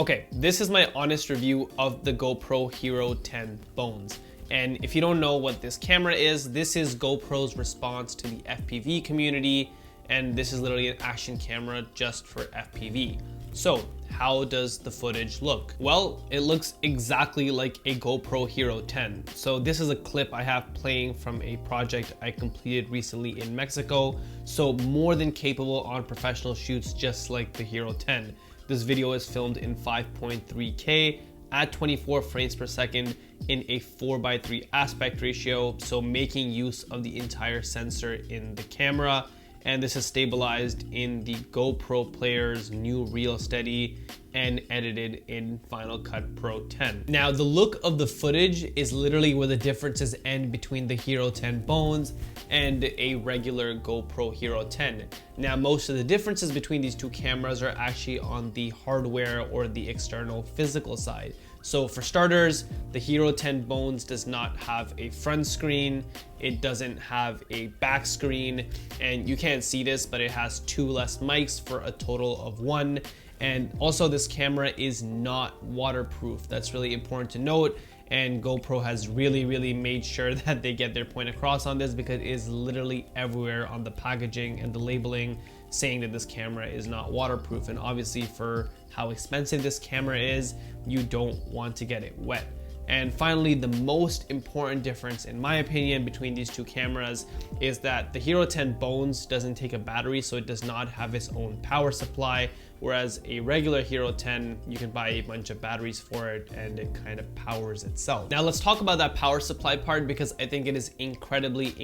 Okay, this is my honest review of the GoPro Hero 10 Bones. And if you don't know what this camera is, this is GoPro's response to the FPV community, and this is literally an action camera just for FPV. So, how does the footage look? Well, it looks exactly like a GoPro Hero 10. So this is a clip I have playing from a project I completed recently in Mexico. So more than capable on professional shoots, just like the Hero 10. This video is filmed in 5.3K at 24 frames per second in a 4:3 aspect ratio, so making use of the entire sensor in the camera. And this is stabilized in the GoPro Player's new Real Steady and edited in Final Cut Pro 10. Now, the look of the footage is literally where the differences end between the Hero 10 Bones and a regular GoPro Hero 10. Now, most of the differences between these two cameras are actually on the hardware or the external physical side. So for starters, the Hero 10 Bones does not have a front screen, it doesn't have a back screen, and you can't see this, but it has 2 less mics for a total of 1. And also this camera is not waterproof. That's really important to note. And GoPro has really made sure that they get their point across on this, because it is literally everywhere on the packaging and the labeling saying that this camera is not waterproof. And obviously for how expensive this camera is, you don't want to get it wet. And finally, the most important difference in my opinion between these two cameras is that the Hero 10 Bones doesn't take a battery, so it does not have its own power supply, whereas a regular Hero 10, you can buy a bunch of batteries for it and it kind of powers itself. Now let's talk about that power supply part, because I think it is incredibly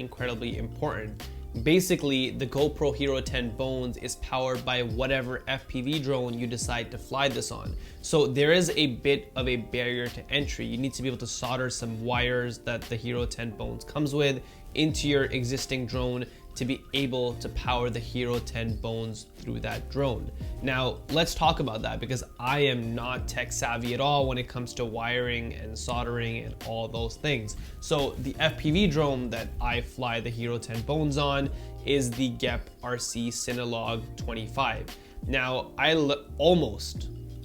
important. Basically, the GoPro Hero 10 Bones is powered by whatever FPV drone you decide to fly this on. So there is a bit of a barrier to entry. You need to be able to solder some wires that the Hero 10 Bones comes with into your existing drone to be able to power the Hero 10 Bones through that drone. Now, let's talk about that, because I am not tech savvy at all when it comes to wiring and soldering and all those things. So the FPV drone that I fly the Hero 10 Bones on is the GEP RC Cinelog 25. Now, I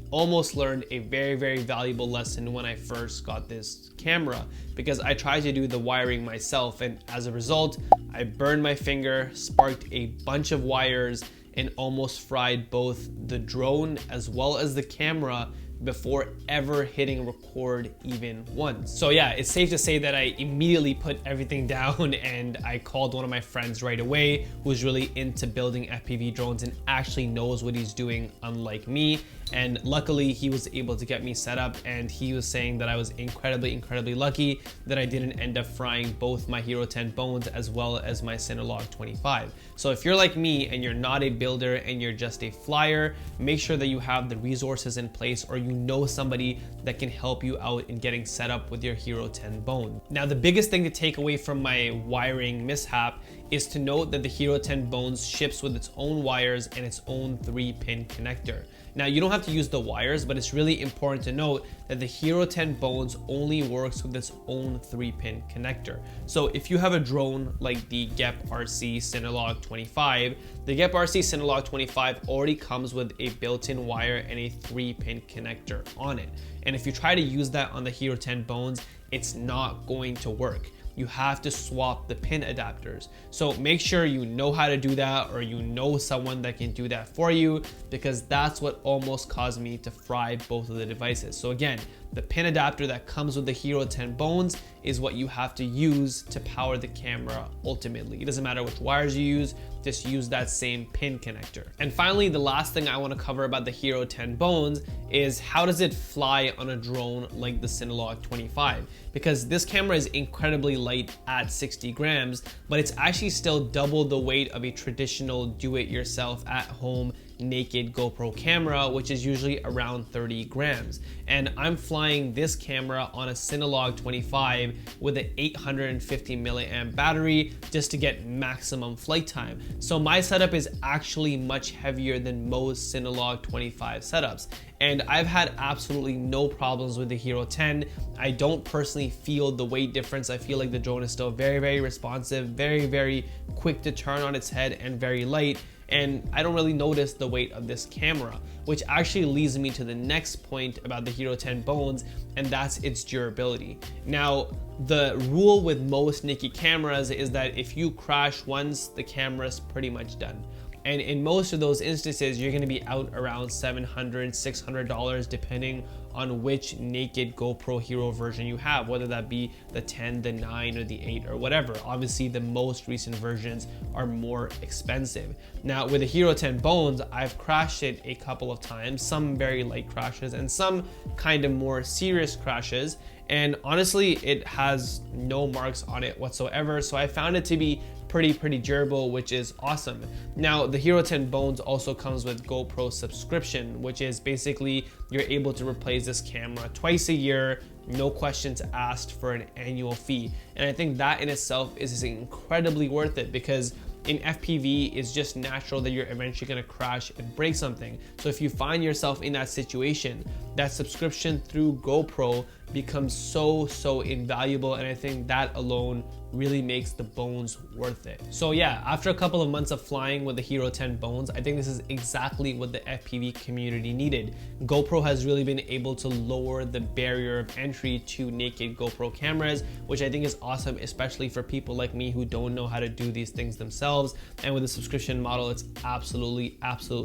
almost learned a very valuable lesson when I first got this camera, because I tried to do the wiring myself, and as a result I burned my finger, sparked a bunch of wires, and almost fried both the drone as well as the camera before ever hitting record even once. So yeah, it's safe to say that I immediately put everything down and I called one of my friends right away who's really into building FPV drones and actually knows what he's doing, unlike me. And luckily he was able to get me set up, and he was saying that I was incredibly lucky that I didn't end up frying both my Hero 10 Bones as well as my Cinelog 25. So if you're like me and you're not a builder and you're just a flyer, make sure that you have the resources in place, or you know somebody that can help you out in getting set up with your Hero 10 Bone. Now, the biggest thing to take away from my wiring mishap is to note that the Hero 10 Bones ships with its own wires and its own 3-pin connector. Now, you don't have to use the wires, but it's really important to note that the Hero 10 Bones only works with its own 3-pin connector. So if you have a drone like the GEP RC Cinelog 25, the GEP RC Cinelog 25 already comes with a built-in wire and a 3-pin connector on it. And if you try to use that on the Hero 10 Bones, it's not going to work. You have to swap the pin adapters. So make sure you know how to do that, or you know someone that can do that for you, because that's what almost caused me to fry both of the devices. So again, the pin adapter that comes with the Hero 10 Bones is what you have to use to power the camera ultimately. It doesn't matter which wires you use, just use that same pin connector. And finally, the last thing I want to cover about the Hero 10 Bones is how does it fly on a drone like the Cinelog 25? Because this camera is incredibly light at 60 grams, but it's actually still double the weight of a traditional do-it-yourself at home naked GoPro camera, which is usually around 30 grams. And I'm flying this camera on a Cinelog 25 with an 850 milliamp battery just to get maximum flight time. So my setup is actually much heavier than most Cinelog 25 setups. And I've had absolutely no problems with the Hero 10. I don't personally feel the weight difference. I feel like the drone is still very responsive, very quick to turn on its head, and very light. and I don't really notice the weight of this camera, which actually leads me to the next point about the Hero 10 Bones, and that's its durability. Now, the rule with most naked cameras is that if you crash once, the camera's pretty much done. And in most of those instances, you're gonna be out around $700, $600, depending on which naked GoPro Hero version you have, whether that be the 10, the 9, or the 8, or whatever. Obviously, the most recent versions are more expensive. Now, with the Hero 10 Bones, I've crashed it a couple of times, some very light crashes and some kind of more serious crashes. And honestly, it has no marks on it whatsoever. So I found it to be pretty durable, which is awesome. Now, the Hero 10 Bones also comes with GoPro subscription, which is basically you're able to replace this camera twice a year, no questions asked, for an annual fee. And I think that in itself is incredibly worth it, because in FPV, it's just natural that you're eventually gonna crash and break something. So if you find yourself in that situation, that subscription through GoPro becomes so invaluable, and I think that alone really makes the Bones worth it. So yeah, after a couple of months of flying with the Hero 10 Bones, I think this is exactly what the FPV community needed. GoPro has really been able to lower the barrier of entry to naked GoPro cameras, which I think is awesome, especially for people like me who don't know how to do these things themselves. And with the subscription model, it's absolutely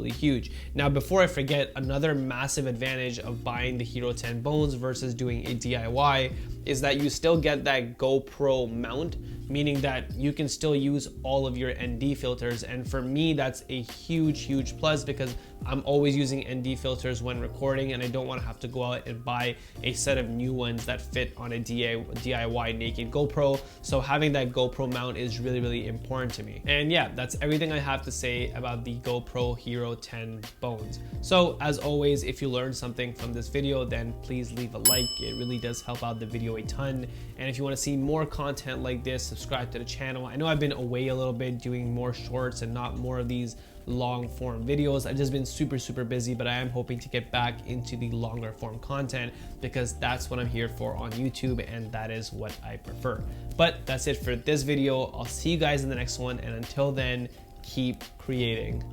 huge. Now, before I forget, another massive advantage of buying the Hero 10 Bones versus doing a DIY is that you still get that GoPro mount, meaning that you can still use all of your ND filters. And for me, that's a huge plus, because I'm always using ND filters when recording, and I don't want to have to go out and buy a set of new ones that fit on a DIY naked GoPro. So having that GoPro mount is really important to me. And yeah, that's everything I have to say about the GoPro Hero 10 Bones. So as always, if you learned something from this video, then please leave a like. It really does help out the video a ton. And if you want to see more content like this, subscribe to the channel. I know I've been away a little bit doing more shorts and not more of these long form videos. I've just been super busy, but I am hoping to get back into the longer form content, because that's what I'm here for on YouTube, and that is what I prefer. But that's it for this video. I'll see you guys in the next one, and until then, keep creating.